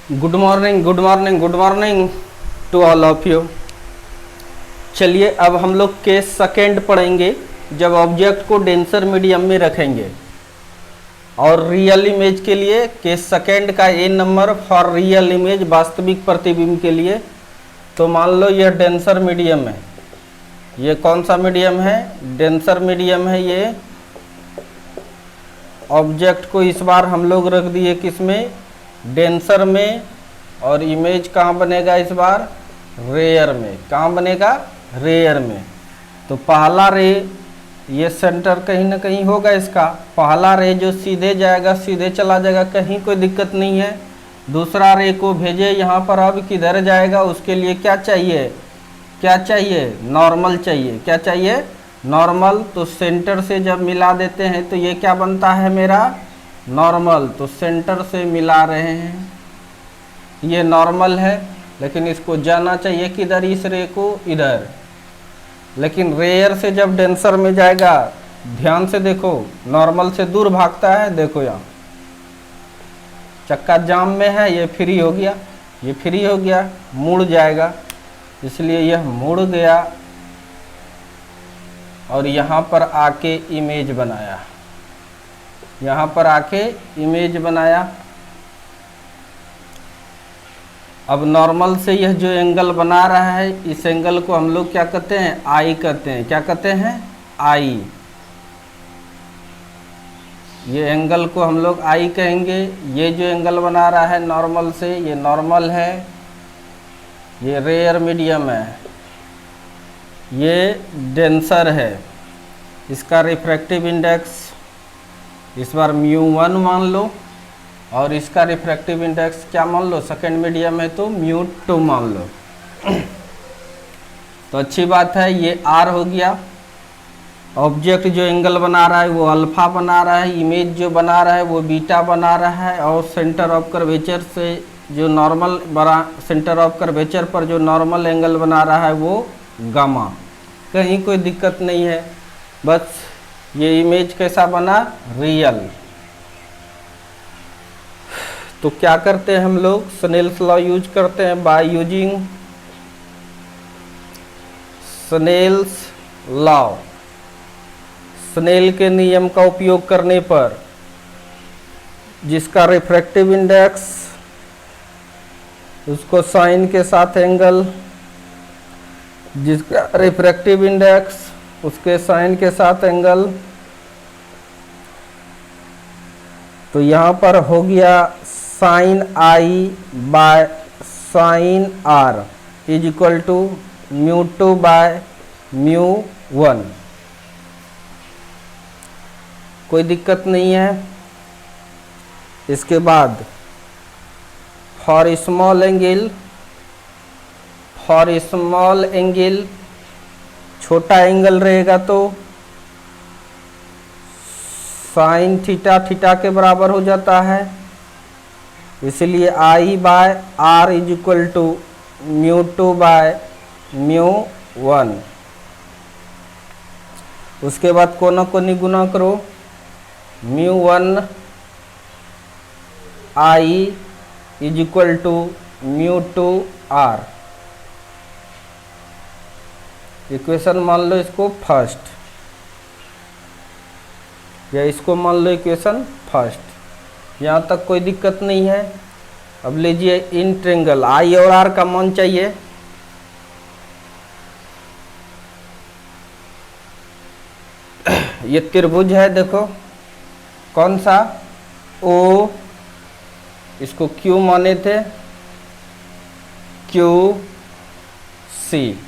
Good morning good morning good morning to all of you. चलिए अब हम लोग केस सेकेंड पढ़ेंगे जब ऑब्जेक्ट को डेंसर मीडियम में रखेंगे। और रियल इमेज के लिए केस सेकेंड का ए नंबर फॉर रियल इमेज, वास्तविक प्रतिबिंब के लिए। तो मान लो यह डेंसर मीडियम है। ये कौन सा मीडियम है? डेंसर मीडियम है। ये ऑब्जेक्ट को इस बार हम लोग रख दिए किसमें? डेंसर में। और इमेज कहाँ बनेगा इस बार? रेयर में। कहाँ बनेगा? रेयर में। तो पहला रे, ये सेंटर कहीं ना कहीं होगा इसका। पहला रे जो सीधे जाएगा सीधे चला जाएगा, कहीं कोई दिक्कत नहीं है। दूसरा रे को भेजे यहाँ पर, अब किधर जाएगा? उसके लिए क्या चाहिए? क्या चाहिए? नॉर्मल चाहिए। क्या चाहिए? नॉर्मल। तो सेंटर से जब मिला देते हैं तो ये क्या बनता है मेरा? नॉर्मल। तो सेंटर से मिला रहे हैं, ये नॉर्मल है। लेकिन इसको जाना चाहिए किधर? इस रे को इधर। लेकिन रेयर से जब डेंसर में जाएगा, ध्यान से देखो, नॉर्मल से दूर भागता है। देखो यहाँ चक्का जाम में है, ये फ्री हो गया, ये फ्री हो गया, मुड़ जाएगा, इसलिए यह मुड़ गया और यहाँ पर आके इमेज बनाया। यहाँ पर आके इमेज बनाया। अब नॉर्मल से यह जो एंगल बना रहा है, इस एंगल को हम लोग क्या कहते हैं? आई कहते हैं। क्या कहते हैं? आई। ये एंगल को हम लोग आई कहेंगे। ये जो एंगल बना रहा है नॉर्मल से, ये नॉर्मल है, ये रेयर मीडियम है, ये डेंसर है। इसका रिफ्रैक्टिव इंडेक्स इस बार μ1 मान लो, और इसका रिफ्रैक्टिव इंडेक्स क्या मान लो? सेकेंड मीडियम है तो μ2 मान लो। तो अच्छी बात है, ये R हो गया। ऑब्जेक्ट जो एंगल बना रहा है वो अल्फा बना रहा है, इमेज जो बना रहा है वो बीटा बना रहा है, और सेंटर ऑफ कर्वेचर से जो नॉर्मल बना, सेंटर ऑफ कर्वेचर पर जो नॉर्मल एंगल बना रहा है वो गामा। कहीं कोई दिक्कत नहीं है। बस ये इमेज कैसा बना? रियल। तो क्या करते हैं हम लोग? स्नेल्स लॉ यूज करते हैं। By using Snell's law, Snell के नियम का उपयोग करने पर जिसका रिफ्रैक्टिव इंडेक्स, उसको साइन के साथ एंगल, जिसका रिफ्रैक्टिव इंडेक्स उसके साइन के साथ एंगल। तो यहाँ पर हो गया sine I by sine R is equal to μ2 by μ1। कोई दिक्कत नहीं है। इसके बाद for small angle, for small angle, छोटा एंगल रहेगा तो साइन थीटा थीटा के बराबर हो जाता है, इसलिए I by R is equal to μ2 by μ1। उसके बाद कोना कोनी गुना करो, μ1 I is equal to μ2 R. Equation मान लो इसको फर्स्ट, या इसको मान लो इक्वेशन फर्स्ट। यहाँ तक कोई दिक्कत नहीं है। अब लीजिए इन ट्रेंगल आई और आर का मान चाहिए। ये त्रिभुज है, देखो कौन सा? ओ, इसको क्यू माने थे, क्यू सी।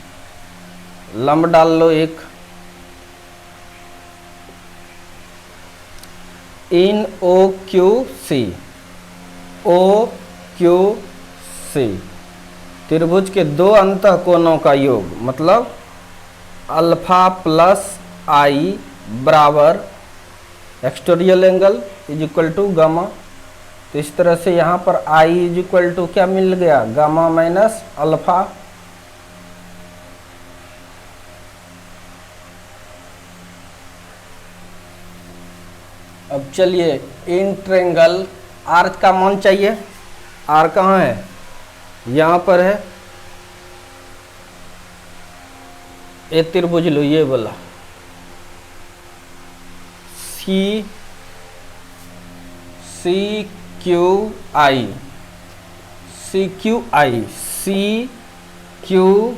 लंब डाल लो एक। इन O Q C, O Q C त्रिभुज के दो अंतः कोणों का योग, मतलब अल्फा प्लस आई बराबर exterior angle is equal to gamma. तो इस तरह से यहाँ पर आई इज इक्वल टू क्या मिल गया? Gamma minus alpha. अब चलिए इन ट्रेंगल आर का मान चाहिए। आर कहाँ है, यहाँ पर है। ये त्रिभुज लो, ये बोला C Q I, C Q I, C Q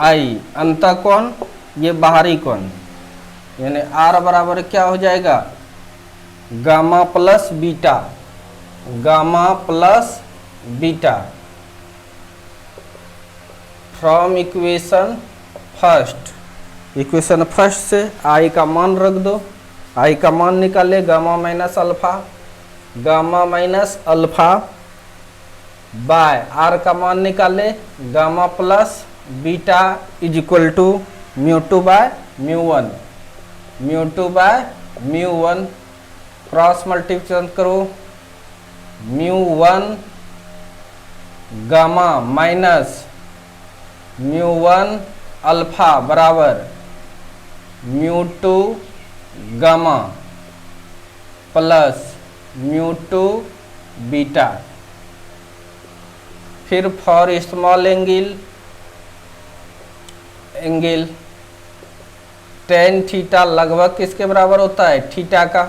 I अंतः कोण, ये बाहरी कोण, यानी आर बराबर क्या हो जाएगा, gamma plus beta, gamma plus beta. From equation first, equation first से आई का मान रख दो, आई का मान निकाले gamma minus alpha, gamma minus alpha by R का मान निकाले gamma plus beta is equal to mu two by mu one, mu two by mu one, cross multiplication करो, mu one gamma minus mu one alpha बराबर mu two gamma plus mu two beta. फिर for small angle, angle tan theta लगभग किसके बराबर होता है, theta का।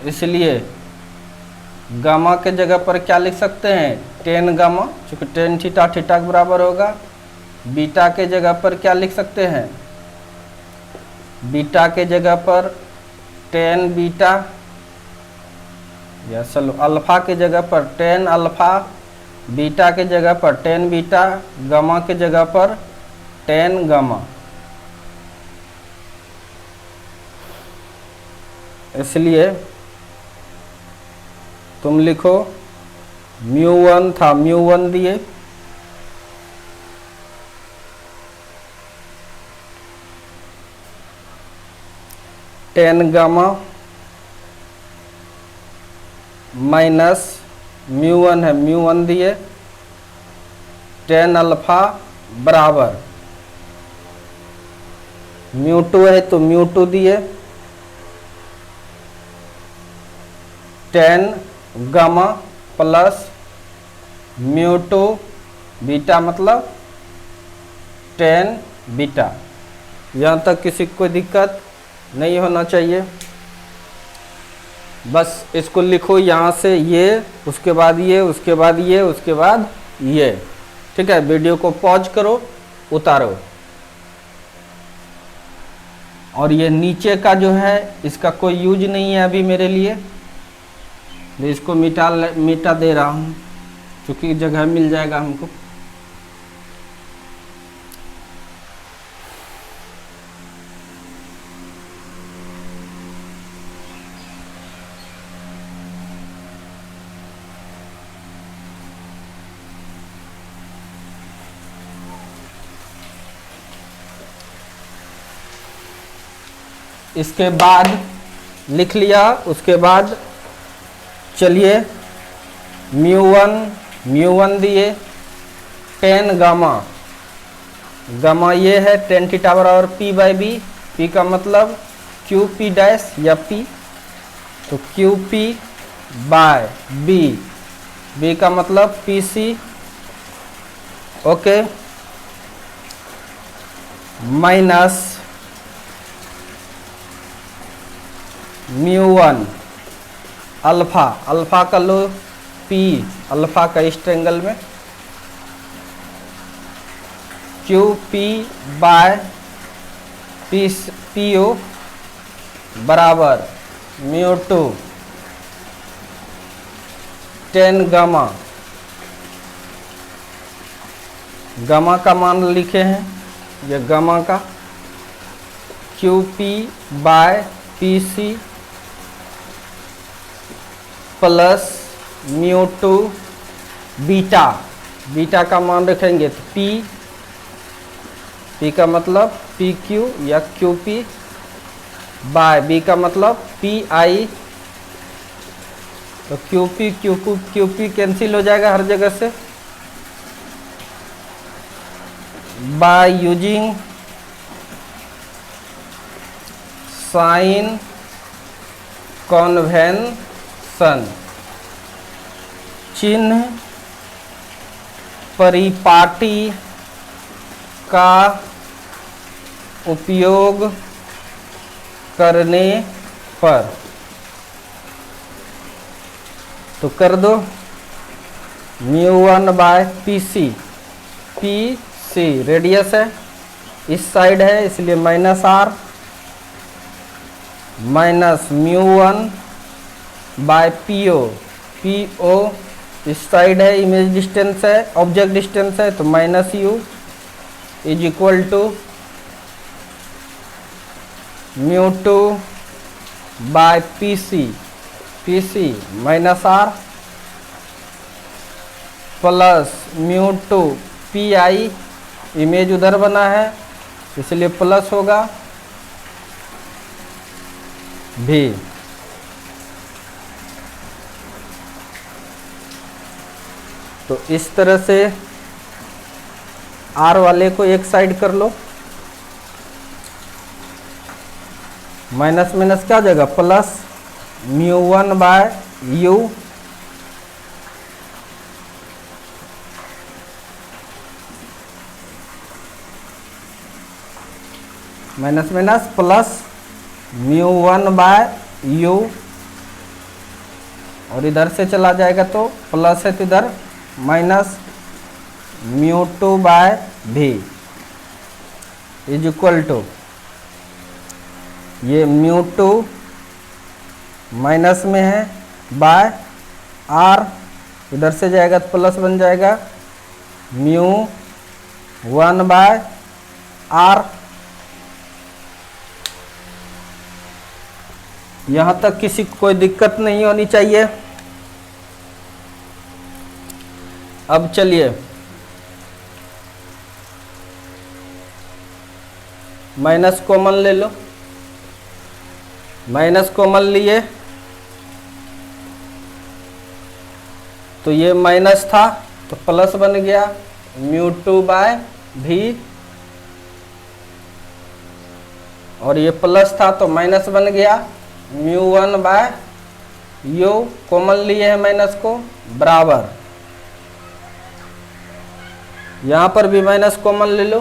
इसलिए गामा के जगह पर क्या लिख सकते हैं, टेन गामा, चूंकि टेन थीटा थीटा के बराबर होगा। बीटा के जगह पर क्या लिख सकते हैं, बीटा के जगह पर टेन बीटा, या चलो अल्फा के जगह पर टेन अल्फा, बीटा के जगह पर टेन बीटा, गामा के जगह पर टेन गामा। इसलिए तुम लिखो म्यू वन था, म्यू वन दिए, tan gamma minus mu one है, म्यू वन दिए, टेन अल्फा बराबर म्यू टू है तो म्यू टू दिए, tan gamma plus mu two beta मतलब टेन बीटा। यहाँ तक किसी को कोई दिक्कत नहीं होना चाहिए। बस इसको लिखो यहाँ से ये, उसके बाद ये, उसके बाद ये, उसके बाद ये। ठीक है, वीडियो को पॉज करो, उतारो। और ये नीचे का जो है इसका कोई यूज नहीं है अभी मेरे लिए, इसको मिटा दे रहा हूँ क्योंकि जगह मिल जाएगा हमको। इसके बाद लिख लिया, उसके बाद चलिए म्यू वन दिए, टेन गामा, गामा ये है टेन थीटा बराबर पी बाई बी, पी का मतलब क्यू पी डैश या पी, तो Q P by B, B का मतलब P C, okay, minus mu one alpha, alpha का लो पी, अल्फा का इस ट्रेंगल में Q P by P P O बराबर mu two tan gamma, gamma का मान लिखे हैं, ये गामा का Q P by P C plus mu two beta, beta का मान रखेंगे तो पी, पी का मतलब पी क्यू या क्यू पी बाय बी का मतलब पी आई, तो क्यू पी कैंसिल हो जाएगा हर जगह से, बाय यूजिंग साइन कॉन्वेंशन, चिन्ह परिपाटी का उपयोग करने पर। तो कर दो μ1/PC, PC रेडियस है, इस साइड है इसलिए -r माइनस μ1/PO, PO इस साइड है, इमेज डिस्टेंस है, ऑब्जेक्ट डिस्टेंस है, तो -u is equal to μ2/PC, PC -r plus μ2/PI, image उधर बना है इसलिए प्लस होगा भी। तो इस तरह से R वाले को एक साइड कर लो, माइनस माइनस क्या जगह plus μ1/u minus minus plus μ1/u, और इधर से चला जाएगा तो प्लस है तो इधर minus μ2/v is equal to, ये μ2 माइनस में है बाय r, इधर से जाएगा तो प्लस बन जाएगा μ1/r। यहाँ तक किसी को कोई दिक्कत नहीं होनी चाहिए। अब चलिए माइनस कॉमन ले लो, माइनस कॉमन लिए तो ये माइनस था तो प्लस बन गया μ2/v, और ये प्लस था तो माइनस बन गया μ1/u, कॉमन लिए है माइनस को, बराबर यहां पर भी माइनस कॉमन ले लो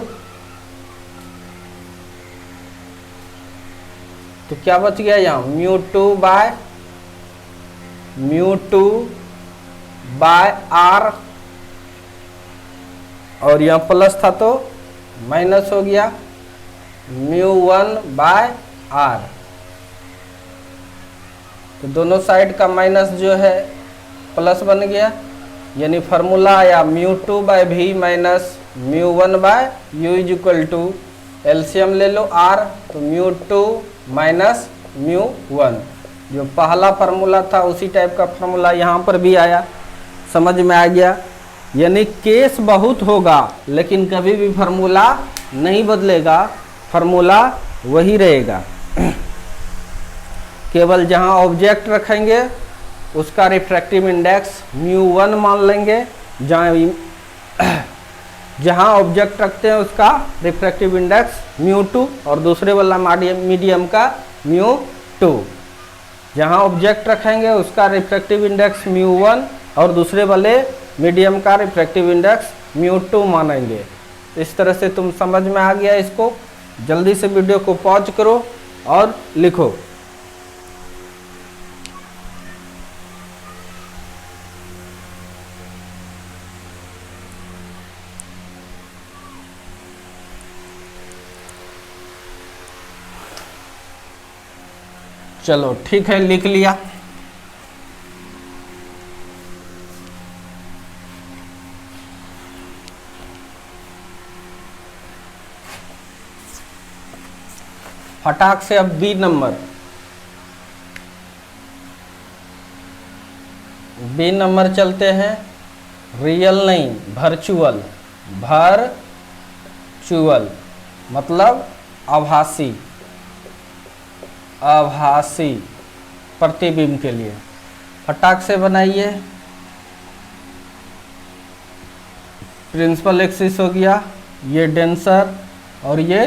तो क्या बच गया यहाँ μ2/r, और यहाँ प्लस था तो माइनस हो गया μ1/r। तो दोनों साइड का माइनस जो है प्लस बन गया, यानी फार्मूला आया μ2/v minus μ1/u is equal to, LCM ले लो r, तो μ2 माइनस μ1, जो पहला फार्मूला था उसी टाइप का फार्मूला यहाँ पर भी आया, समझ में आ गया। यानी केस बहुत होगा लेकिन कभी भी फार्मूला नहीं बदलेगा, फार्मूला वही रहेगा। केवल जहाँ ऑब्जेक्ट रखेंगे उसका रिफ्रैक्टिव इंडेक्स μ1 मान लेंगे, जहाँ ऑब्जेक्ट रखते हैं उसका रिफ्रैक्टिव इंडेक्स μ2, और दूसरे वाला मीडियम का μ2। जहाँ ऑब्जेक्ट रखेंगे उसका रिफ्रैक्टिव इंडेक्स μ1 और दूसरे वाले मीडियम का रिफ्रैक्टिव इंडेक्स μ2 मानेंगे। इस तरह से तुम समझ में आ गया इसको। जल्दी से वीडियो को पॉज करो और लिखो। चलो ठीक है, लिख लिया। फटाक से अब बी नंबर, बी नंबर चलते हैं। रियल नहीं, वर्चुअल, वर्चुअल मतलब आभासी, आभासी प्रतिबिंब के लिए फटाक से बनाइए। प्रिंसिपल एक्सिस हो गया, ये डेंसर और ये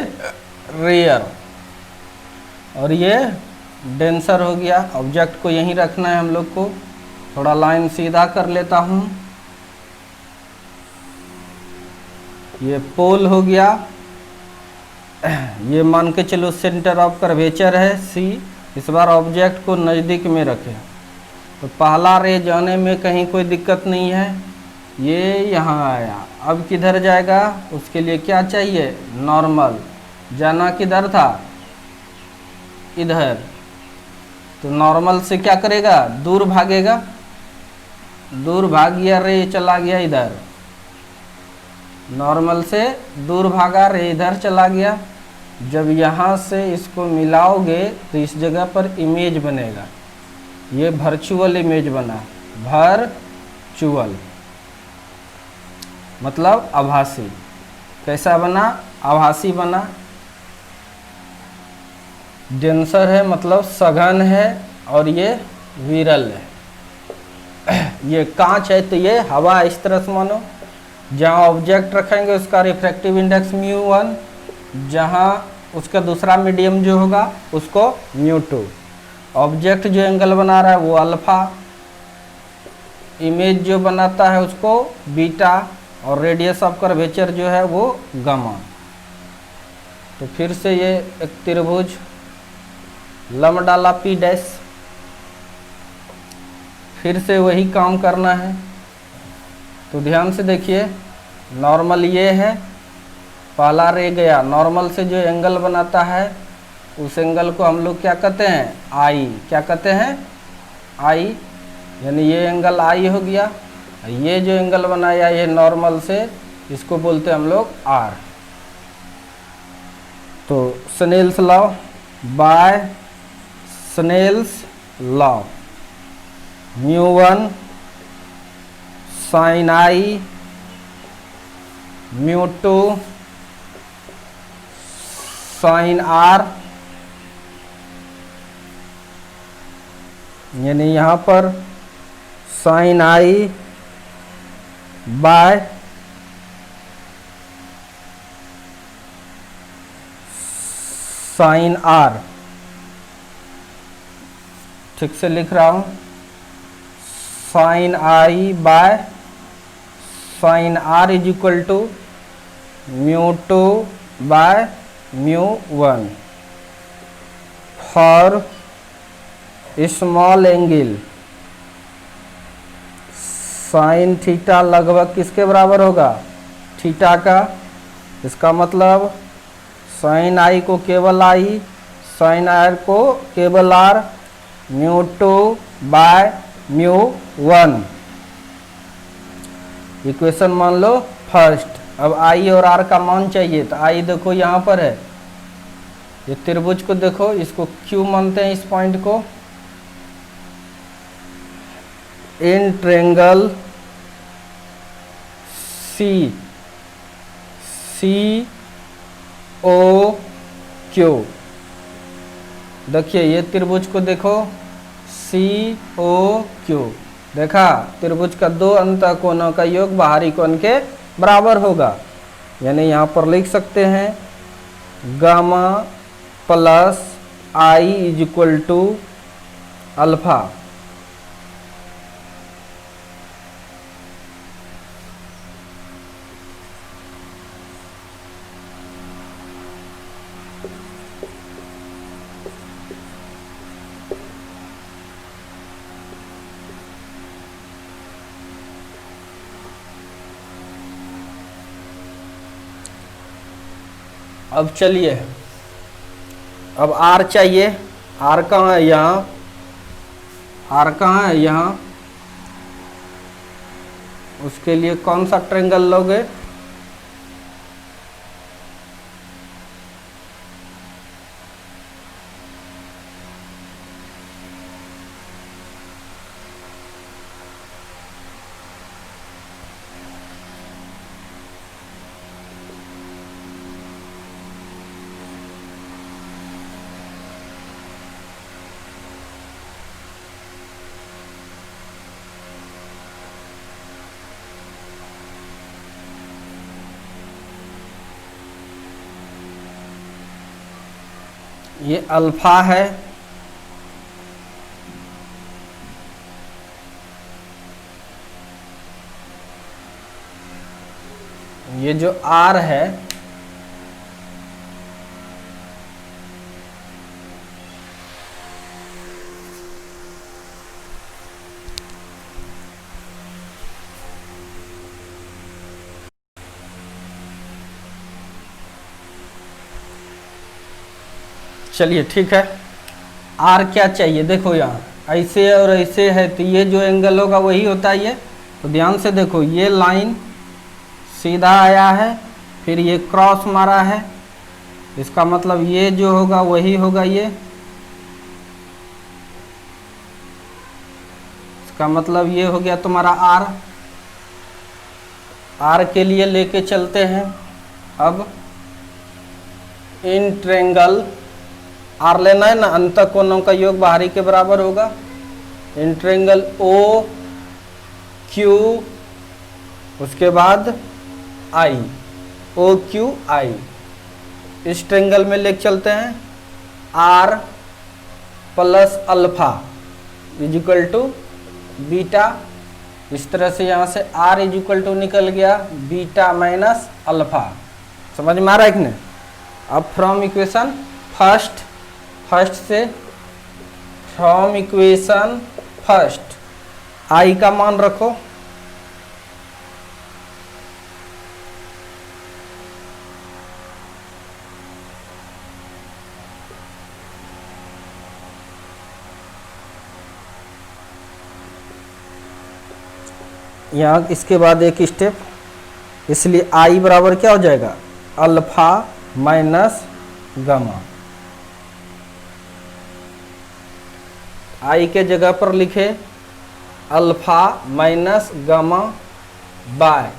रेयर और ये डेंसर हो गया। ऑब्जेक्ट को यहीं रखना है हम लोग को। थोड़ा लाइन सीधा कर लेता हूँ। ये पोल हो गया, ये मान के चलो सेंटर ऑफ कर्वेचर है सी। इस बार ऑब्जेक्ट को नज़दीक में रखें तो पहला रे जाने में कहीं कोई दिक्कत नहीं है। ये यहाँ आया, अब किधर जाएगा, उसके लिए क्या चाहिए, नॉर्मल। जाना किधर था, इधर, तो नॉर्मल से क्या करेगा, दूर भागेगा। दूर भाग गया, रे चला गया इधर। नॉर्मल से दूर भागा, रे इधर चला गया। जब यहाँ से इसको मिलाओगे तो इस जगह पर इमेज बनेगा। ये वर्चुअल इमेज बना, वर्चुअल मतलब आभासी। कैसा बना, आभासी बना। डेंसर है मतलब सघन है, और ये विरल है। ये कांच है तो ये हवा, इस तरह से मानो। जहाँ ऑब्जेक्ट रखेंगे उसका रिफ्रैक्टिव इंडेक्स μ1, जहाँ उसका दूसरा मीडियम जो होगा उसको μ2। ऑब्जेक्ट जो एंगल बना रहा है वो अल्फा, इमेज जो बनाता है उसको बीटा, और रेडियस ऑफ कर्वेचर जो है वो गामा। तो फिर से ये एक त्रिभुज लंब डाला P डैश, फिर से वही काम करना है। तो ध्यान से देखिए, नॉर्मल ये है, पहला रे गया, नॉर्मल से जो एंगल बनाता है उस एंगल को हम लोग क्या कहते हैं, आई। क्या कहते हैं, आई। यानी ये एंगल आई हो गया। ये जो एंगल बनाया ये नॉर्मल से, इसको बोलते हैं हम लोग आर। तो Snell's law, by Snell's law, μ1 sin i, μ2 sin r। यानी यहाँ पर sin i by sin r। ठीक से लिख रहा हूँ, sin i by sin r is equal to μ2 by μ1 for small angle. Sine theta लगभग किसके बराबर होगा, थीटा का। इसका मतलब साइन आई को केवल आई, साइन आर को केवल आर, μ2 बाय μ1। इक्वेशन मान लो फर्स्ट। अब आई और आर का मान चाहिए, तो आई देखो यहाँ पर है। ये त्रिभुज को देखो, इसको क्यू मानते हैं, इस पॉइंट को। In triangle C, C O Q. देखिए ये त्रिभुज को देखो, सी ओ क्यू। देखा, त्रिभुज का दो अंतःकोणों का योग बाहरी कोण के बराबर होगा। यानी यहाँ पर लिख सकते हैं gamma plus I is equal to alpha. अब चलिए, अब आर चाहिए। आर कहाँ है, यहाँ। आर कहाँ है, यहाँ। उसके लिए कौन सा ट्रायंगल लोगे, ये अल्फा है, ये जो आर है चलिए ठीक है, आर क्या चाहिए देखो, यहाँ ऐसे और ऐसे है तो ये जो एंगल होगा वही होता है ये। तो ध्यान से देखो, ये लाइन सीधा आया है, फिर ये क्रॉस मारा है, इसका मतलब ये जो होगा वही होगा ये। इसका मतलब ये हो गया तुम्हारा आर। आर के लिए लेके चलते हैं अब इन ट्रेंगल, आर लेना है ना, अंतःकोणों का योग बाहरी के बराबर होगा। इन ट्रेंगल ओ क्यू, उसके बाद आई, ओ क्यू आई, इस ट्रेंगल में लेके चलते हैं। R plus alpha is equal to beta, इस तरह से यहाँ से आर इज इक्वल टू निकल गया बीटा माइनस अल्फा। समझ में आ रहा है कि नहीं? अब फ्रॉम इक्वेशन फर्स्ट से, फ्रॉम इक्वेशन फर्स्ट आई का मान रखो, यहाँ इसके बाद एक स्टेप, इसलिए आई बराबर क्या हो जाएगा, अल्फा माइनस गामा। आई के जगह पर लिखे alpha minus gamma by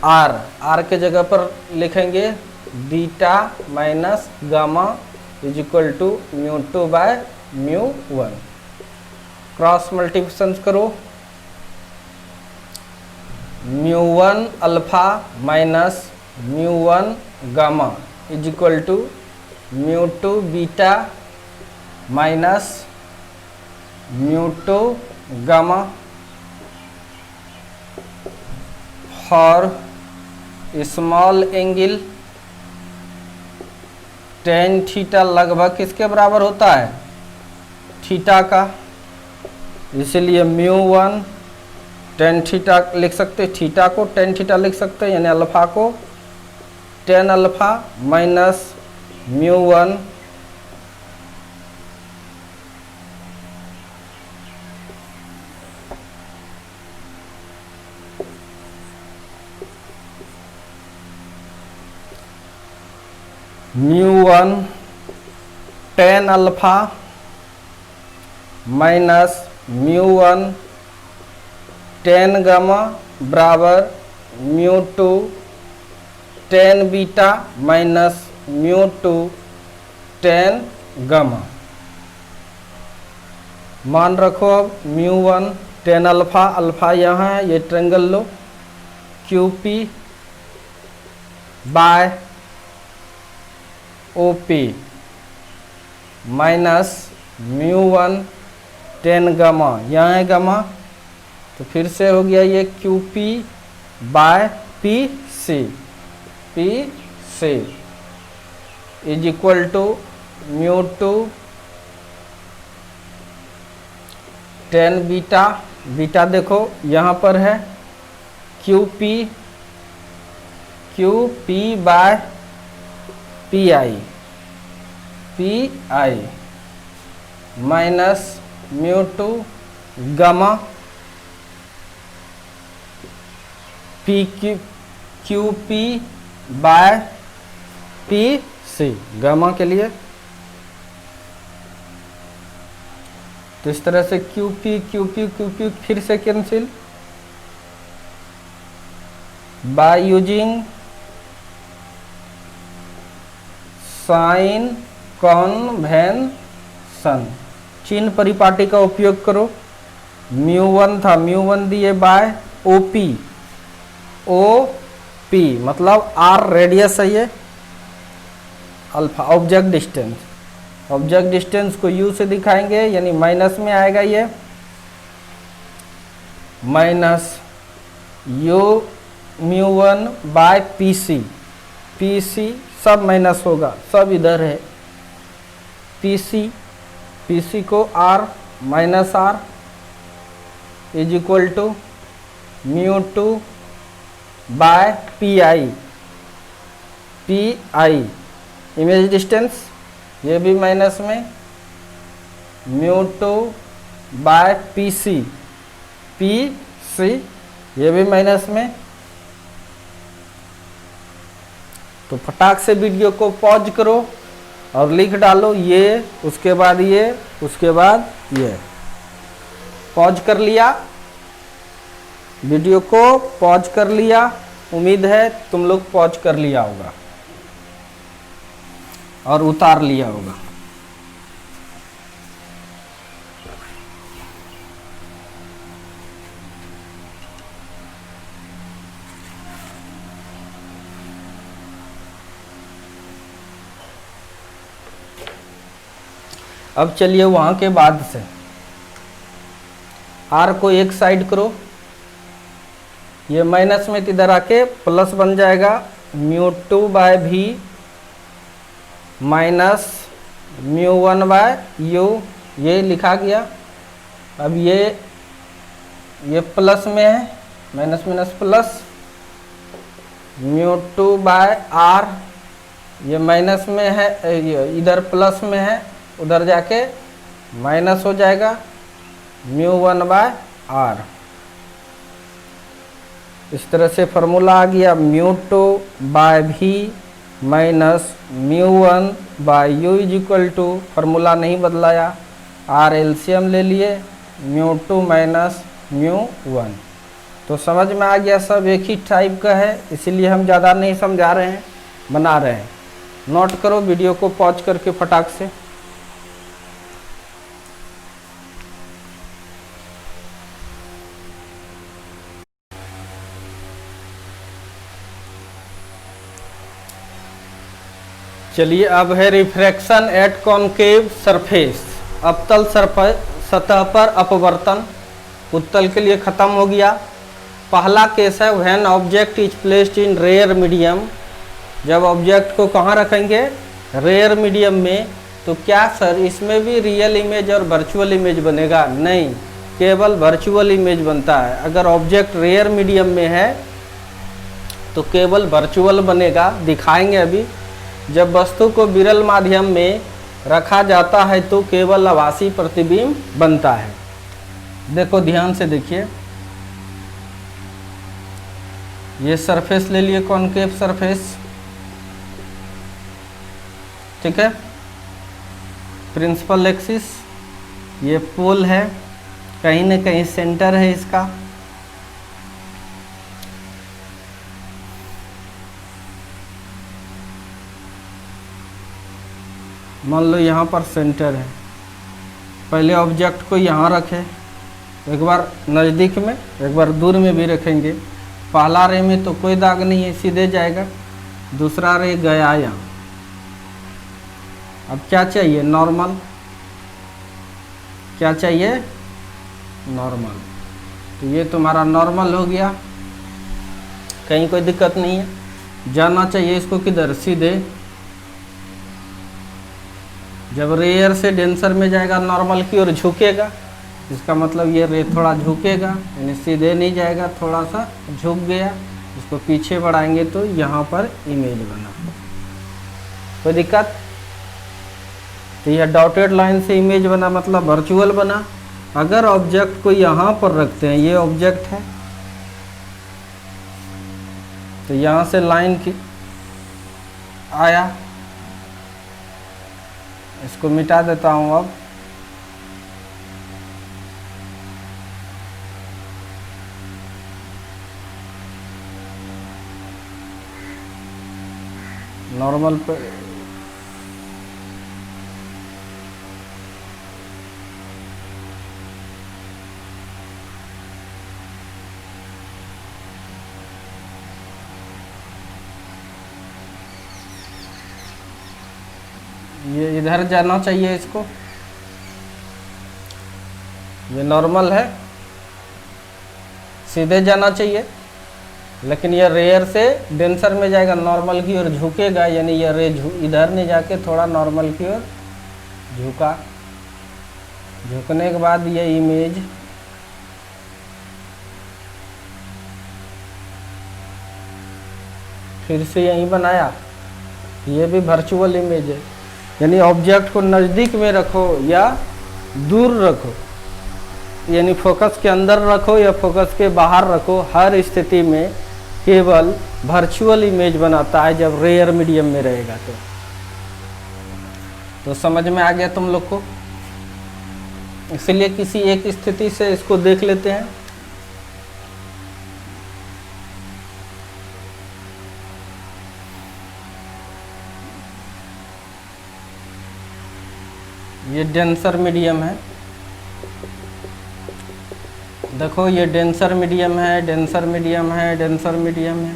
R, R के जगह पर लिखेंगे beta minus gamma is equal to mu two by mu one. Cross multiplication करो, mu one alpha minus mu one gamma is equal to mu two beta minus mu two gamma for small angle tan theta लगभग किसके बराबर होता है, theta का, इसलिए mu one tan theta लिख सकते, थीटा को टेन थीटा लिख सकते हैं, यानी अल्फा को tan alpha minus mu one mu one tan alpha minus mu one tan gamma बराबर mu two tan beta minus mu two tan gamma. मान रखो अब mu one tan alpha, alpha यहाँ है, ये ट्रेंगल लो, Q P by O P minus mu one tan gamma, यहाँ है गामा, तो फिर से हो गया ये Q P by P C, P C is equal to mu two tan beta, beta देखो यहाँ पर है Q P by P I minus mu two gamma P Q P by P C, gamma के लिए। तो इस तरह से क्यू पी फिर से cancel by using sign convention, चिन्ह परिपाटी का उपयोग करो। म्यू वन था, म्यू वन दिए बाय ओपी, ओ पी मतलब आर रेडियस है ये, alpha object distance, object distance को यू से दिखाएंगे यानी माइनस में आएगा ये, minus u mu one by P C, P C सब माइनस होगा, सब इधर है, पी सी को R minus R is equal to mu two by P I, image distance ये भी माइनस में, mu two by P C ये भी माइनस में। तो फटाक से वीडियो को पॉज करो और लिख डालो ये, उसके बाद ये, उसके बाद ये। पॉज कर लिया, वीडियो को पॉज कर लिया, उम्मीद है तुम लोग पॉज कर लिया होगा और उतार लिया होगा। अब चलिए वहां के बाद से आर को एक साइड करो, ये माइनस में इधर आके प्लस बन जाएगा, म्यू टू बाय भी minus mu one by u, ये लिखा गया। अब ये प्लस में है, minus minus plus, mu two by R, ये माइनस में है, इधर प्लस में है, उधर जाके माइनस हो जाएगा, म्यू वन बाय आर। इस तरह से फॉर्मूला आ गया, म्यू टू बाय भी minus mu one by u is equal to, formula नहीं बदलाया, आर एलसीएम ले लिए, mu two minus mu one. तो समझ में आ गया, सब एक ही टाइप का है, इसीलिए हम ज़्यादा नहीं समझा रहे हैं, बना रहे हैं। नोट करो, वीडियो को पॉज करके फटाक से। चलिए अब है रिफ्रैक्शन एट कॉनकेव सरफेस, अवतल सतह पर अपवर्तन। उत्तल के लिए ख़त्म हो गया। पहला केस है when object is placed in rare medium, जब ऑब्जेक्ट को कहाँ रखेंगे, रेयर मीडियम में। तो क्या सर इसमें भी रियल इमेज और वर्चुअल इमेज बनेगा? नहीं, केवल वर्चुअल इमेज बनता है। अगर ऑब्जेक्ट रेयर मीडियम में है तो केवल वर्चुअल बनेगा, दिखाएंगे अभी। जब वस्तु को विरल माध्यम में रखा जाता है तो केवल आभासी प्रतिबिंब बनता है। देखो ध्यान से देखिए, ये सरफेस ले लिए, कॉनकेव सरफेस, ठीक है, प्रिंसिपल एक्सिस, ये पोल है, कहीं न कहीं सेंटर है इसका। मान लो यहाँ पर सेंटर है, पहले ऑब्जेक्ट को यहाँ रखें, एक बार नज़दीक में एक बार दूर में भी रखेंगे। पहला रे में तो कोई दाग नहीं है, सीधे जाएगा, दूसरा रे गया यहाँ। अब क्या चाहिए, नॉर्मल, क्या चाहिए, नॉर्मल। तो ये तुम्हारा नॉर्मल हो गया, कहीं कोई दिक्कत नहीं है। जाना चाहिए इसको किधर, सीधे। जब रेयर से डेंसर में जाएगा नॉर्मल की ओर झुकेगा, इसका मतलब ये रे थोड़ा झुकेगा, यानी सीधे नहीं जाएगा, थोड़ा सा झुक गया। इसको पीछे बढ़ाएंगे तो यहाँ पर इमेज बना, कोई दिक्कत? तो यह डॉटेड लाइन से इमेज बना, मतलब वर्चुअल बना। अगर ऑब्जेक्ट को यहाँ पर रखते हैं, ये ऑब्जेक्ट है, तो यहाँ से लाइन की आया, इसको मिटा देता हूँ अब। नॉर्मल पे ये इधर जाना चाहिए, इसको, ये नॉर्मल है, सीधे जाना चाहिए। लेकिन ये रेयर से डेंसर में जाएगा, नॉर्मल की ओर झुकेगा, यानी ये रे इधर नहीं जाके थोड़ा नॉर्मल की ओर झुका। झुकने के बाद ये इमेज फिर से यहीं बनाया, ये भी वर्चुअल इमेज है। यानी ऑब्जेक्ट को नज़दीक में रखो या दूर रखो, यानी फोकस के अंदर रखो या फोकस के बाहर रखो, हर स्थिति में केवल वर्चुअल इमेज बनाता है जब रेयर मीडियम में रहेगा। तो समझ में आ गया तुम लोग को। इसलिए किसी एक स्थिति से इसको देख लेते हैं। ये डेंसर मीडियम है, देखो ये डेंसर मीडियम है, डेंसर मीडियम है, डेंसर मीडियम है।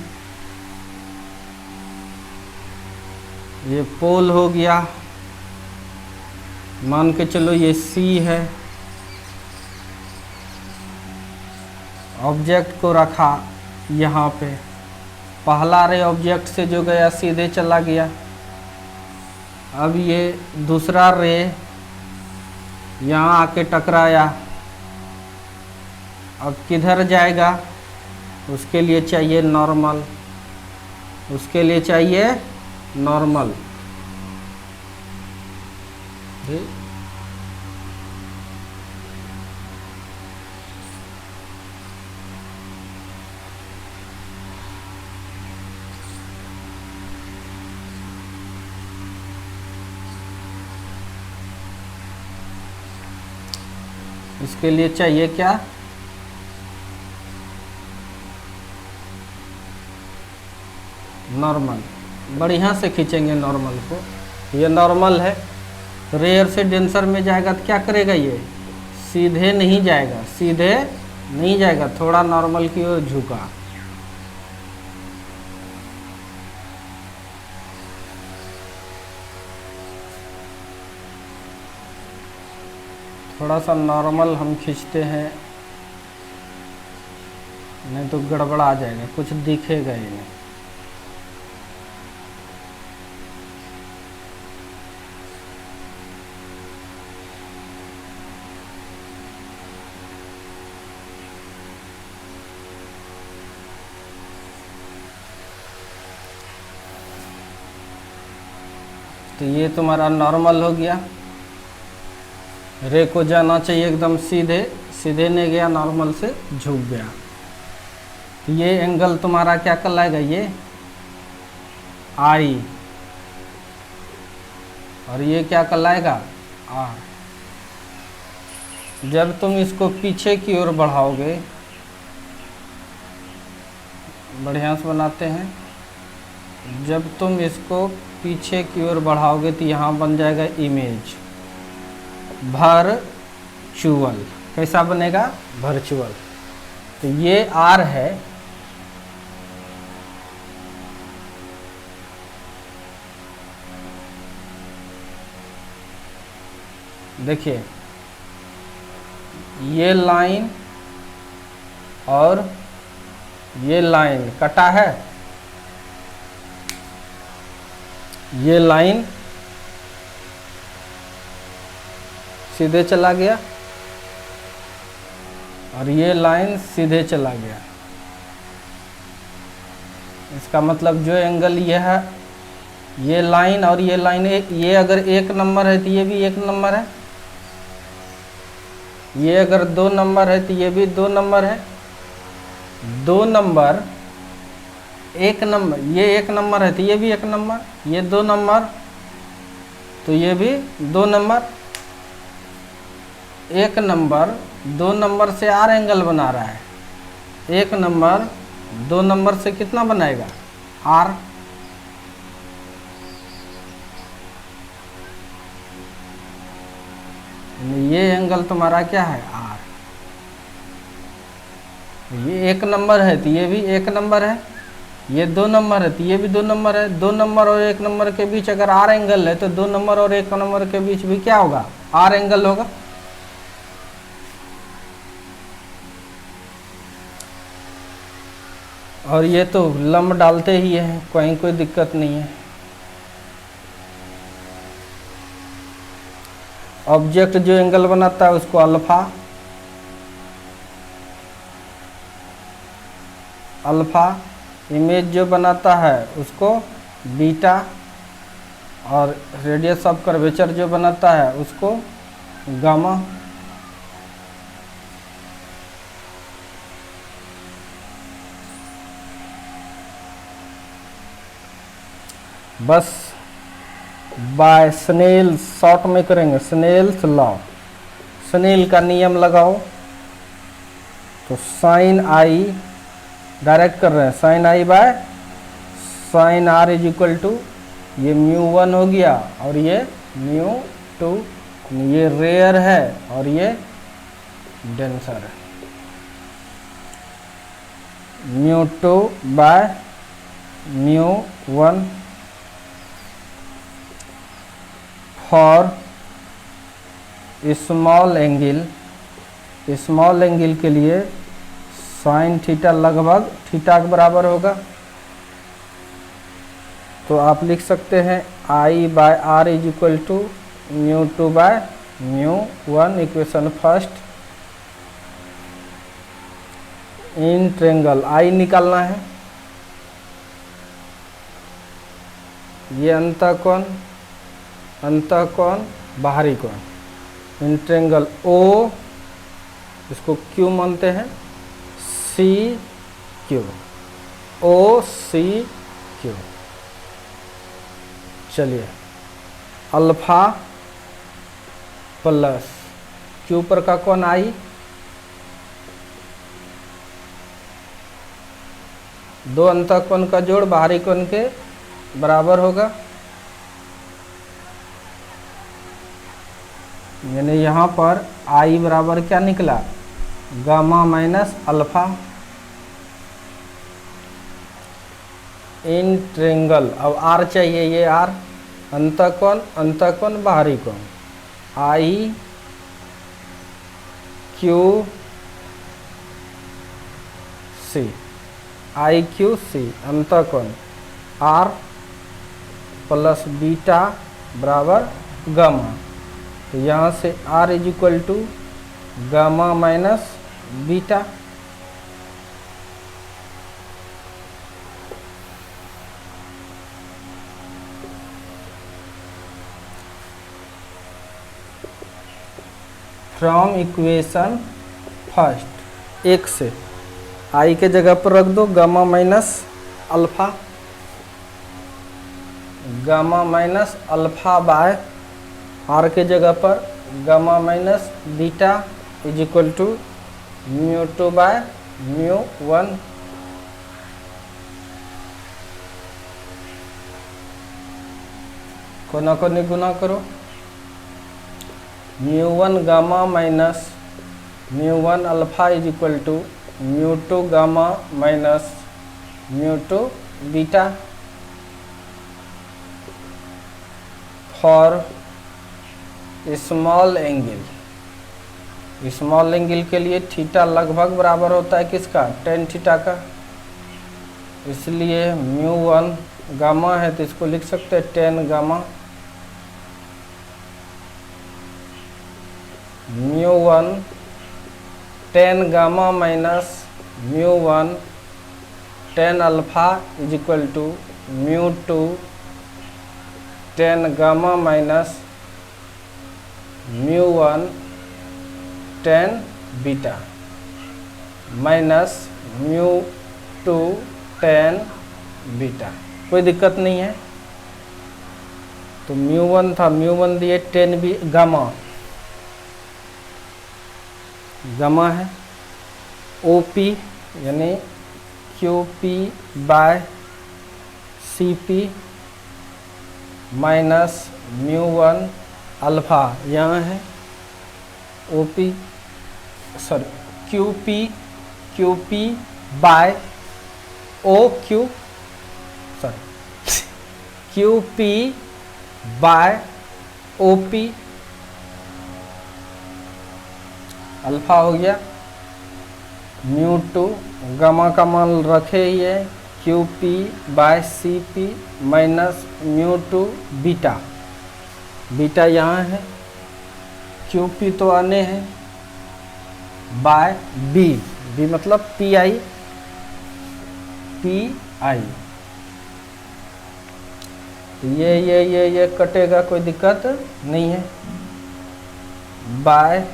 ये पोल हो गया, मान के चलो ये सी है। ऑब्जेक्ट को रखा यहाँ पे, पहला रे ऑब्जेक्ट से जो गया सीधे चला गया। अब ये दूसरा रे यहाँ आके टकराया, अब किधर जाएगा, उसके लिए चाहिए नॉर्मल, उसके लिए चाहिए नॉर्मल। इसके लिए चाहिए क्या, नॉर्मल। बढ़िया से खींचेंगे नॉर्मल को। ये नॉर्मल है, रेयर से डेंसर में जाएगा तो क्या करेगा, ये सीधे नहीं जाएगा, सीधे नहीं जाएगा, थोड़ा नॉर्मल की ओर झुका। थोड़ा सा नॉर्मल हम खींचते हैं, नहीं तो गड़बड़ा जाएगा, कुछ दिखेगा ही नहीं। तो ये तुम्हारा नॉर्मल हो गया। रे को जाना चाहिए एकदम सीधे, सीधे नहीं गया, नॉर्मल से झुक गया। तो ये एंगल तुम्हारा क्या कहलाएगा, ये आई, और ये क्या कहलाएगा, आर। जब तुम इसको पीछे की ओर बढ़ाओगे, बढ़िया से बनाते हैं, जब तुम इसको पीछे की ओर बढ़ाओगे तो यहाँ बन जाएगा इमेज वर्चुअल। कैसा बनेगा, वर्चुअल। तो ये आर है, देखिए ये लाइन और ये लाइन कटा है, ये लाइन सीधे चला गया और ये लाइन सीधे चला गया। इसका मतलब जो एंगल ये है, ये लाइन और ये लाइन, ये अगर 1 नंबर है तो ये भी 1 नंबर है, ये अगर 2 नंबर है तो ये भी 2 नंबर है। 2 नंबर 1 नंबर, ये 1 नंबर है तो ये भी 1 नंबर, ये 2 नंबर तो ये भी 2 नंबर। 1 नंबर 2 नंबर से आर एंगल बना रहा है, 1 नंबर 2 नंबर से कितना बनाएगा, आर। ये एंगल तुम्हारा क्या है, आर। ये 1 नंबर है तो ये भी 1 नंबर है, ये 2 नंबर है तो ये भी 2 नंबर है। 2 नंबर और 1 नंबर के बीच अगर आर एंगल है तो 2 नंबर और 1 नंबर के बीच भी क्या होगा, आर एंगल होगा। और ये तो लंब डालते ही हैं, कहीं कोई दिक्कत नहीं है। ऑब्जेक्ट जो एंगल बनाता है उसको अल्फा, अल्फा इमेज जो बनाता है उसको बीटा, और रेडियस ऑफ कर्वेचर जो बनाता है उसको गामा। बस बाय स्नेल शॉर्ट में करेंगे, स्नेल्स लॉ, स्नेल का नियम लगाओ। तो साइन आई डायरेक्ट कर रहे हैं, sine I by sine R is equal to, ये μ1 हो गया और ये μ2, ये रेयर है और ये डेंसर है। μ2 by μ1 for small angle, small angle के लिए साइन थीटा लगभग थीटा के बराबर होगा। तो आप लिख सकते हैं I by R is equal to μ2 by μ1, equation first. In triangle I निकालना है, ये अंतःकोण, अंतःकोण बाहरी कोण, इन ट्रेंगल ओ, इसको क्यू मानते हैं, सी क्यू, ओ सी क्यू। चलिए अल्फा प्लस क्यू पर का कोण आई, दो अंतःकोण का जोड़ बाहरी कोण के बराबर होगा, यानी यहाँ पर आई बराबर क्या निकला, gamma minus alpha. In triangle, अब आर चाहिए, ये आर अंतःकोण, अंतःकोण बाहरी कोण, I Q C, I Q C अंतःकोण, आर प्लस बीटा बराबर गामा। तो यहाँ से R is equal to gamma minus beta. From equation first, एक से आई के जगह पर रख दो gamma minus alpha, gamma minus alpha by R के जगह पर gamma minus beta is equal to μ2 by μ1। कोना को गुना करो, μ1 gamma minus μ1 alpha is equal to μ2 gamma minus μ2 beta. For small angle, small angle के लिए थीटा लगभग बराबर होता है किसका, tan थीटा का, इसलिए μ1 गामा है तो इसको लिख सकते हैं tan gamma, μ1 tan gamma minus μ1 tan alpha is equal to μ2 tan gamma minus μ1 tan beta minus μ2 tan beta. कोई दिक्कत नहीं है। तो μ1 था, μ1 दिए, tan भी गामा, गामा है, OP यानी QP by CP minus μ1 alpha, यहाँ है OP, sorry QP by OQ, sorry QP by OP, alpha हो गया, म्यू टू, गामा का मान रखे ही है Q P by C P minus mu two beta, beta यहाँ है, क्यू पी तो आने हैं बाय बी, बी मतलब पी आई, पी आई, ये कटेगा, कोई दिक्कत नहीं है, बाय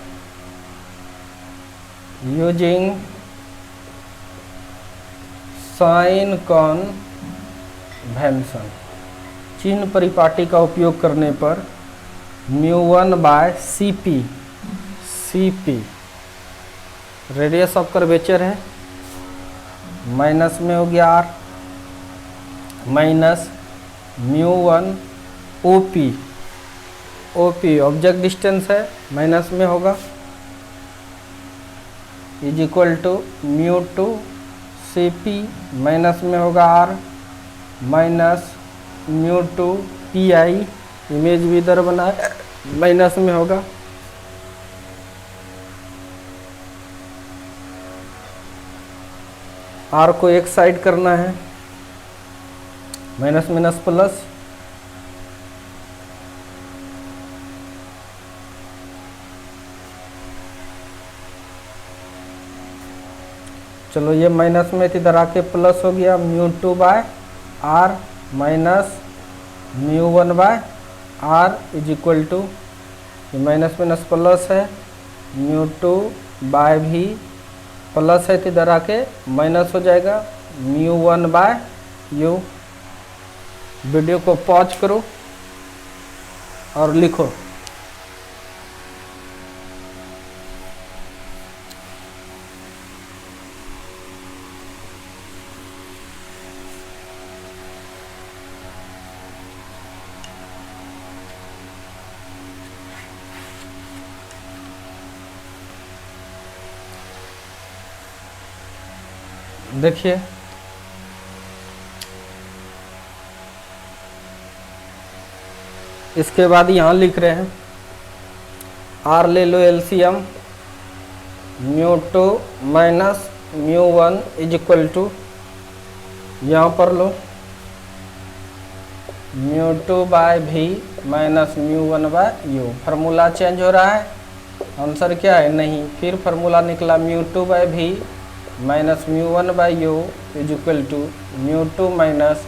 यूजिंग साइन कन्वेंशन, चिन्ह परिपाटी का उपयोग करने पर mu one by C P, C P radius of curvature है, माइनस में हो गया R, minus mu one O P, O P object distance है, माइनस में होगा, is equal to mu two C P, minus में होगा R, minus mu two P I, image भी इधर बना है, माइनस में होगा, आर को एक साइड करना है, माइनस माइनस प्लस, चलो ये माइनस में इधर आके प्लस हो गया, mu two by R minus mu one by R is equal to, minus minus plus है, mu two by v plus है तो इधर आके माइनस हो जाएगा, mu one by u. Video को पॉज करो और लिखो, देखिए इसके बाद यहाँ लिख रहे हैं आर ले लो LCM, mu two minus mu one is equal to, यहाँ पर लो म्यू टू बाय भी minus mu one by U, formula change हो रहा है, आंसर क्या है नहीं, फिर फार्मूला निकला म्यू टू बाय भी minus mu one by u is equal to mu two minus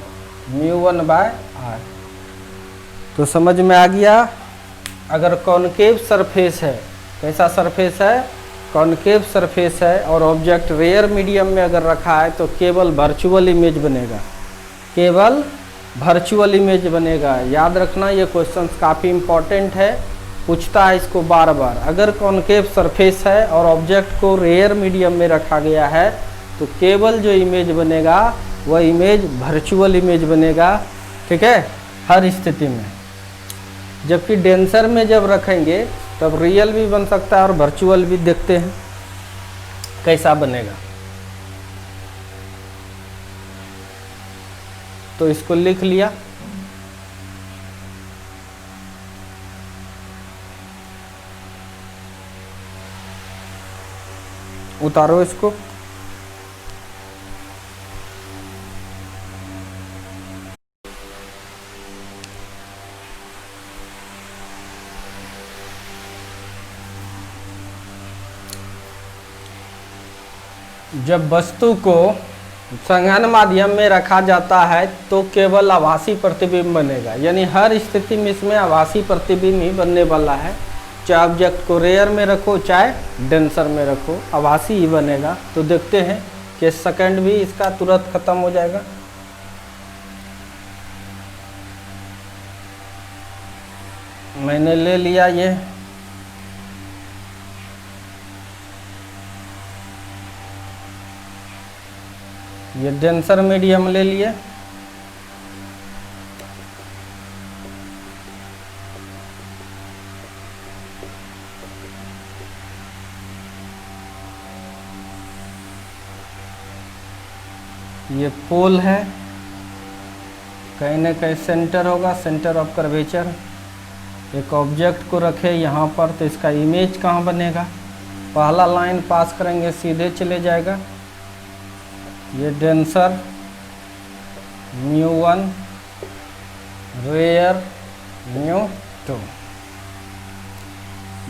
mu one by R. तो समझ में आ गया, अगर कॉनकेव सरफेस है, कैसा सरफेस है, कॉनकेव सरफेस है और ऑब्जेक्ट रेयर मीडियम में अगर रखा है तो केवल वर्चुअल इमेज बनेगा, केवल वर्चुअल इमेज बनेगा। याद रखना ये क्वेश्चंस काफ़ी इम्पॉर्टेंट है, पूछता है इसको बार बार। अगर कॉनकेव सरफेस है और ऑब्जेक्ट को रेयर मीडियम में रखा गया है तो केवल जो इमेज बनेगा वह इमेज वर्चुअल इमेज बनेगा, ठीक है, हर स्थिति में। जबकि डेंसर में जब रखेंगे तब रियल भी बन सकता है और वर्चुअल भी, देखते हैं कैसा बनेगा। तो इसको लिख लिया, उतारो इसको, जब वस्तु को संघनन माध्यम में रखा जाता है तो केवल आभासी प्रतिबिंब बनेगा, यानी हर स्थिति में इसमें आभासी प्रतिबिंब ही बनने वाला है। चाहे ऑब्जेक्ट को रेयर में रखो चाहे डेंसर में रखो, आभासी ही बनेगा। तो देखते हैं कि सेकंड भी इसका तुरंत खत्म हो जाएगा। मैंने ले लिया ये डेंसर मीडियम ले लिए, ये पोल है, कहीं ना कहीं सेंटर होगा, सेंटर ऑफ कर्वेचर। एक ऑब्जेक्ट को रखे यहाँ पर तो इसका इमेज कहाँ बनेगा, पहला लाइन पास करेंगे सीधे चले जाएगा, ये डेंसर μ1 रेयर μ2।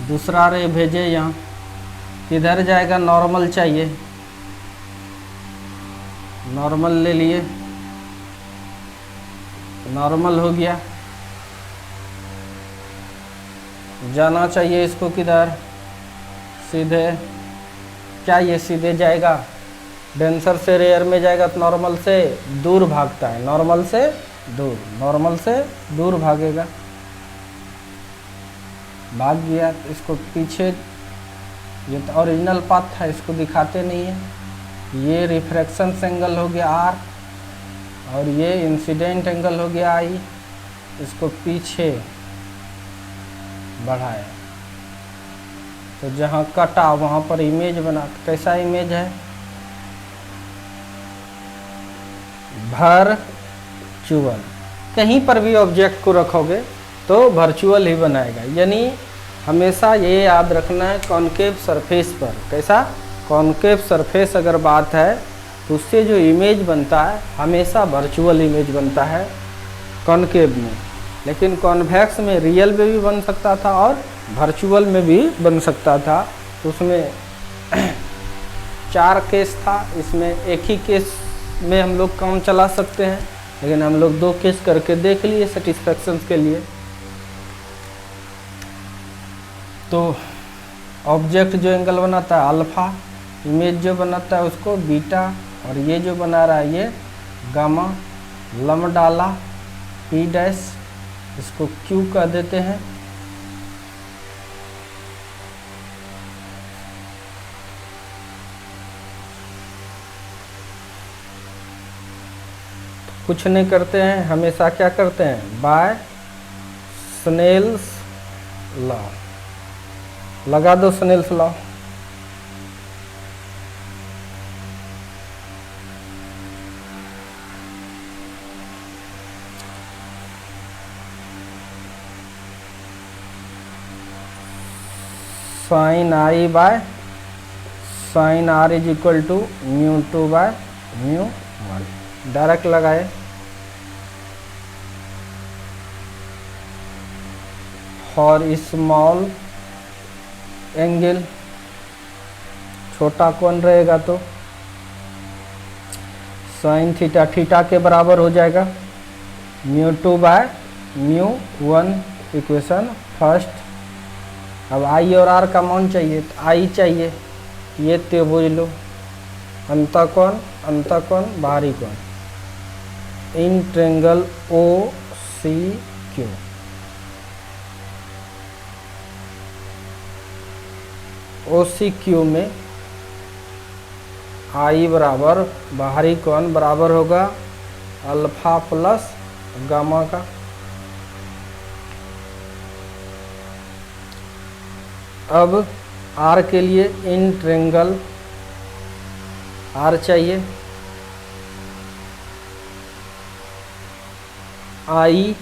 दूसरा रे भेजे यहाँ, किधर जाएगा, नॉर्मल चाहिए, नॉर्मल ले लिए, नॉर्मल हो गया। जाना चाहिए इसको किधर, सीधे, क्या ये सीधे जाएगा, डेंसर से रेयर में जाएगा तो नॉर्मल से दूर भागता है, नॉर्मल से दूर, नॉर्मल से दूर भागेगा, भाग गया। इसको पीछे, ये तो ओरिजिनल पाथ था, इसको दिखाते नहीं है। ये रिफ्रैक्शन एंगल हो गया R और ये इंसिडेंट एंगल हो गया I, इसको पीछे बढ़ाया तो जहाँ कटा वहाँ पर इमेज बना। कैसा इमेज है, वर्चुअल। कहीं पर भी ऑब्जेक्ट को रखोगे तो वर्चुअल ही बनाएगा, यानी हमेशा ये याद रखना है कॉनकेव सरफेस पर। कैसा, कॉनकेव सरफेस अगर बात है तो उससे जो इमेज बनता है हमेशा वर्चुअल इमेज बनता है कॉनकेव में, लेकिन कॉन्वेक्स में रियल में भी बन सकता था और वर्चुअल में भी बन सकता था। तो उसमें 4 केस था, इसमें एक ही केस में हम लोग काम चला सकते हैं, लेकिन हम लोग 2 केस करके देख लिए सेटिस्फेक्शन के लिए। तो ऑब्जेक्ट जो एंगल बनाता है अल्फा, इमेज जो बनाता है उसको बीटा, और ये जो बना रहा है ये गामा, लम डाला P डैश, इसको Q कह देते हैं। कुछ नहीं करते हैं, हमेशा क्या करते हैं, बाय स्नेल्स लॉ, लगा दो Snell's law. Sine I by sine R is equal to μ2 by μ1, direct लगाए। फॉर स्मॉल एंगल, छोटा कौन रहेगा तो साइन थीटा, थीटा के बराबर हो जाएगा μ2 बाय μ1, इक्वेशन फर्स्ट। अब I और R का मान चाहिए तो I चाहिए, ये त्रिभुज लो, अंतःकोण, अंतःकोण बाहरी कोण, इन ट्रायंगल OCQ। OCQ में I बराबर बाहरी कोण बराबर होगा अल्फा प्लस गामा का। अब R के लिए इन ट्रायंगल R चाहिए, ICQ,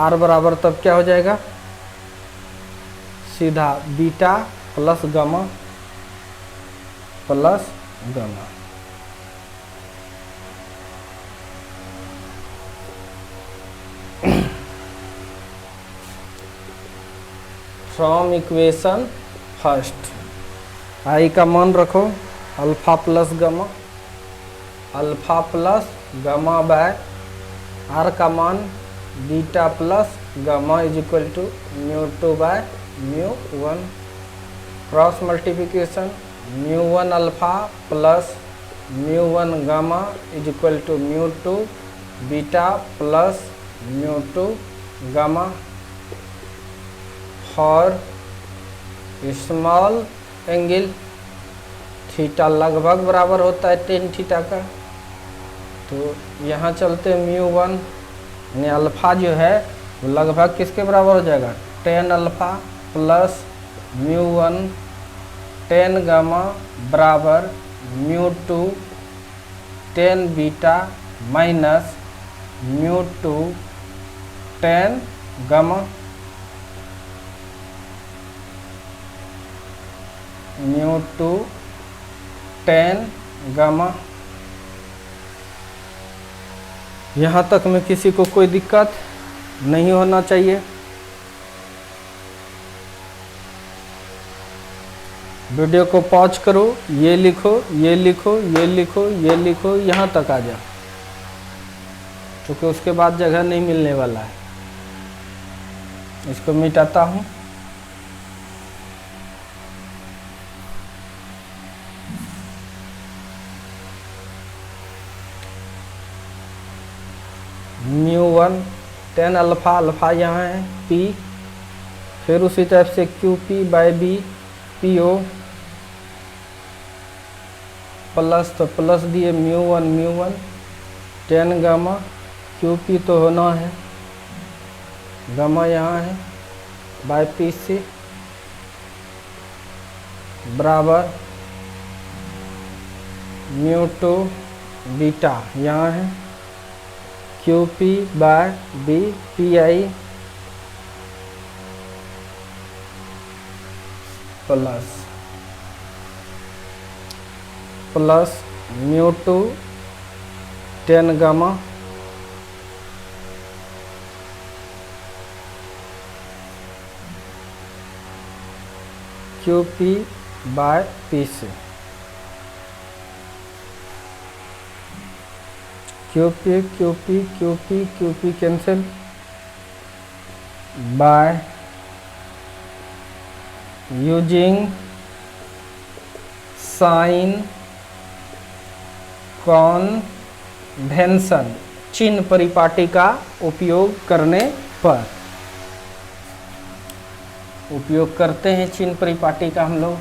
R बराबर तब क्या हो जाएगा, सीधा beta plus gamma plus gamma. From equation first I का मान रखो alpha plus gamma, alpha plus gamma by R का मान beta plus gamma is equal to μ2 by μ1। Cross multiplication μ1 alpha plus μ1 gamma is equal to μ2 beta plus μ2 gamma. For small angle, theta लगभग बराबर होता है tan theta का, तो यहाँ चलते μ1 यानी अल्फा जो है वो लगभग किसके बराबर हो जाएगा, tan alpha plus μ1 tan gamma बराबर μ2 tan beta minus μ2 tan gamma mu two tan gamma. यहाँ तक में किसी को कोई दिक्कत नहीं होना चाहिए। वीडियो को पॉज करो, ये लिखो, ये लिखो, ये लिखो, ये लिखो, यहाँ तक आ जाओ, क्योंकि उसके बाद जगह नहीं मिलने वाला है। इसको मिटाता हूँ। μ1 tan अल्फा, अल्फा यहाँ है p, फिर उसी टाइप से QP by B PO plus, तो प्लस दिए μ1 tan गामा QP तो होना है, गामा यहाँ है बाय PC बराबर μ2 बीटा यहाँ है QP by B PI plus μ2 tan gamma QP by PC QP cancel by using sign convention, चिन्ह परिपाटी का उपयोग करने पर, उपयोग करते हैं चिन्ह परिपाटी का हम लोग।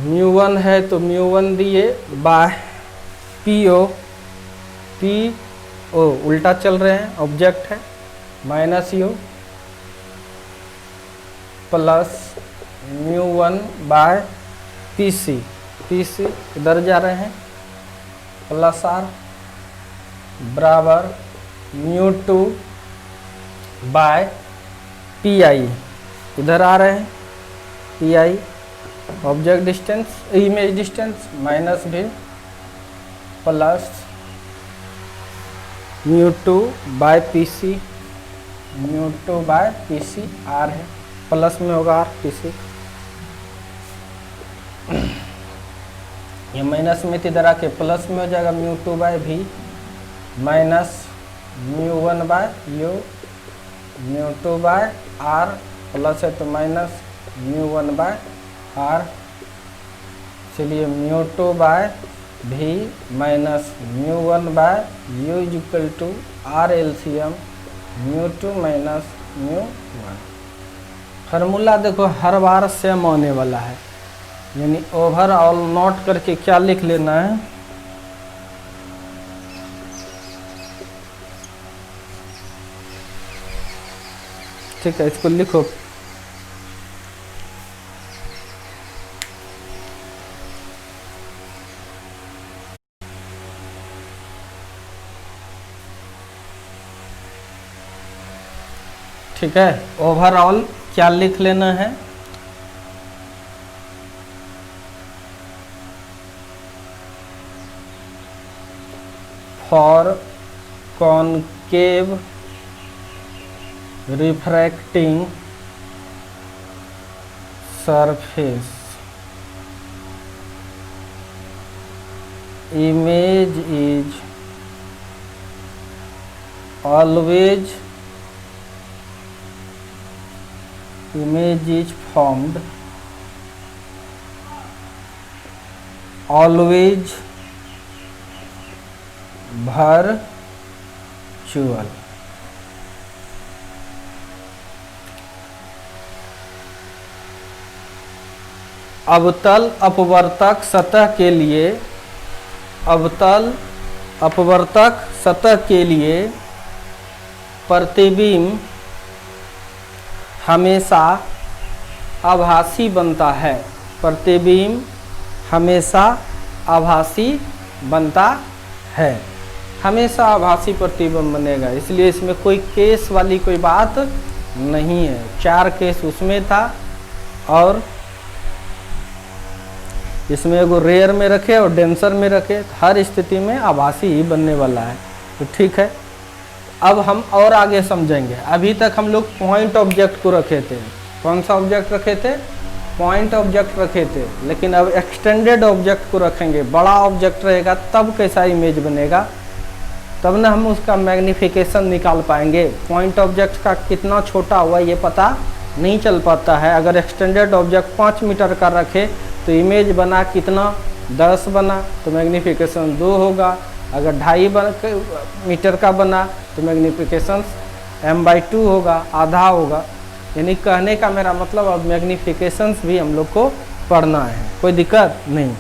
μ1 है तो μ1 दिए बाय PO उल्टा चल रहे हैं, ऑब्जेक्ट है, minus U plus μ1 by PC इधर जा रहे हैं, प्लस R बराबर μ2 बाय PI, इधर आ रहे हैं PI object distance, image distance minus भी प्लस μ2 बाय PC R है, प्लस में होगा R PC, ये माइनस में इधर आके प्लस में हो जाएगा μ2 by V minus μ1 by U, μ2 by R plus है तो माइनस μ1 बाय R, चलिए μ2 by V minus μ1 by U is equal to R LCM μ2 minus μ1। Formula देखो हर बार सेम होने वाला है, यानी ओवरऑल नोट करके क्या लिख लेना है, ठीक है, इसको लिखो। ठीक है, ओवरऑल क्या लिख लेना है, for concave refracting surface image is always formed always virtual। अवतल अपवर्तक सतह के लिए, अवतल अपवर्तक सतह के लिए प्रतिबिंब हमेशा आभासी बनता है। प्रतिबिंब हमेशा आभासी बनता है, हमेशा आभासी प्रतिबिंब बनेगा, इसलिए इसमें कोई केस वाली कोई बात नहीं है। 4 केस उसमें था और इसमें एगो रेयर में रखे और डेंसर में रखे, हर स्थिति में आभासी ही बनने वाला है। तो ठीक है, अब हम और आगे समझेंगे। अभी तक हम लोग पॉइंट ऑब्जेक्ट को रखे थे। कौन सा ऑब्जेक्ट रखे थे? पॉइंट ऑब्जेक्ट रखे थे। लेकिन अब एक्सटेंडेड ऑब्जेक्ट को रखेंगे। बड़ा ऑब्जेक्ट रहेगा तब कैसा इमेज बनेगा, तब ना हम उसका मैग्निफिकेशन निकाल पाएंगे। पॉइंट ऑब्जेक्ट का कितना छोटा हुआ ये पता नहीं चल पाता है। अगर एक्सटेंडेड ऑब्जेक्ट 5 मीटर का रखे तो इमेज बना कितना, 10 बना तो मैग्निफिकेशन 2 होगा। अगर 2.5 मीटर का बना तो मैग्निफिकेशन m/2 होगा, आधा होगा। यानी कहने का मेरा मतलब अब मैग्निफिकेशंस भी हम लोग को पढ़ना है, कोई दिक्कत नहीं।